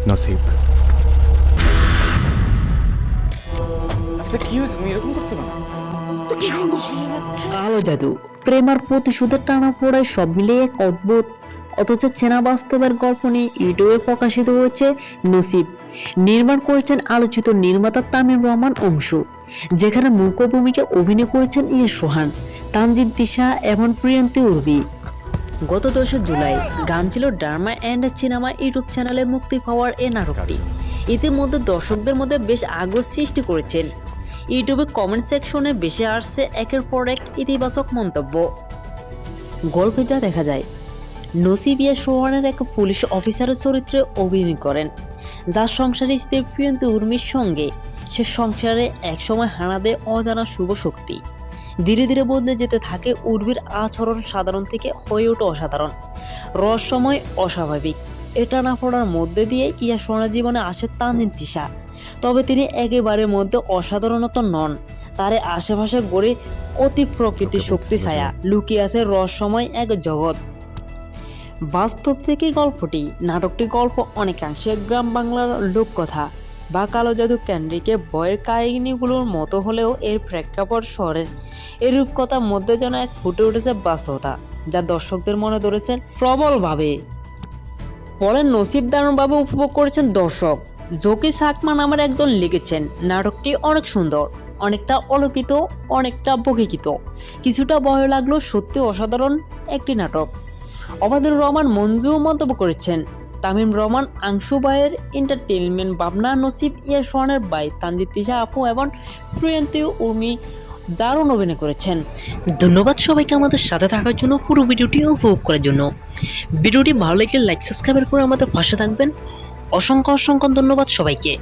নসিব। আচ্ছা কি হয়েছে, তুমি এরকম করছো না? কালো জাদু, প্রেম আর প্রতিশোধের টানা পড়ায় সব মিলিয়ে এক অদ্ভুত অথচ চেনা বাস্তবের গল্প নিয়ে ইউটিউবে প্রকাশিত হয়েছে নসিব। নির্মাণ করেছেন আলোচিত নির্মাতা তামিম রহমান অংশু, যেখানে মুখ্য ভূমিকা অভিনয় করেছেন সোহান, তানজিদ তিশা এবং প্রিয়ন্তী উর্বি। গত 10 জুলাই গান ছিল ড্রামা অ্যান্ড সিনেমা ইউটিউব চ্যানেলে মুক্তি পাওয়ার এই নাটকটি ইতিমধ্যে দর্শকদের মধ্যে বেশ আগ্রহ সৃষ্টি করেছেন। ইউটিউবে কমেন্ট সেকশনে বেশি আসছে একের পর এক ইতিবাচক মন্তব্য। গল্পে যা দেখা যায়, নসিব সোহানের এক পুলিশ অফিসারের চরিত্রে অভিনয় করেন, যার সংসারী স্ত্রী প্রিয়ন্তী উর্মির সঙ্গে সে সংসারে একসময় হানা দেয় অজানা শুভ শক্তি। ধীরে ধীরে বদলে যেতে থাকে উর্মির আচরণ, সাধারণ থেকে হয়ে ওঠে অসাধারণ, রহস্যময়, অস্বাভাবিক। এটা না পড়ার মধ্যে দিয়ে সোহানের জীবনে আসে তানজিদ তিশা। তবে তিনি একেবারের মধ্যে অসাধারণত নন, তার আশেপাশে গড়ে অতি প্রকৃতির শক্তি ছায়া লুকিয়ে আছে রহস্যময় এক জগৎ। বাস্তব থেকে গল্পটি, নাটকটি গল্প অনেকাংশে গ্রাম বাংলার লোককথা বা কালো জাদু কেন্দ্রিকে বইয়ের কাহিনীগুলোর মতো হলেও এর প্রেক্ষাপট শহরের এই রূপকথার মধ্যে যেন এক ফুটে উঠেছে বাস্তবতা, যা দর্শকদের মনে ধরেছেন প্রবলভাবে। পরে নসিব দারুণভাবে উপভোগ করেছেন দর্শক। জকি সাকমা নামের একজন লিখেছেন, নাটকটি অনেক সুন্দর, অনেকটা অলৌকিত, অনেকটা বহিকিত, কিছুটা ভয় লাগলো, সত্যি অসাধারণ একটি নাটক। অবাদুর রহমান মঞ্জু মন্তব্য করেছেন, তামিম রহমান আংশু ভাইয়ের এন্টারটেইনমেন্ট ভাবনা, নসিব সোহানের ভাই তানজিদ তিশা আপু এবং প্রিয়ন্তী উর্মি দারুণ অভিনয় করেছেন। ধন্যবাদ সবাইকে আমাদের সাথে থাকার জন্য, পুরো ভিডিওটি উপভোগ করার জন্য। ভিডিওটি ভালো লাগলে লাইক সাবস্ক্রাইব করে আমাদের পাশে থাকবেন। অসংখ্য অসংখ্য ধন্যবাদ সবাইকে।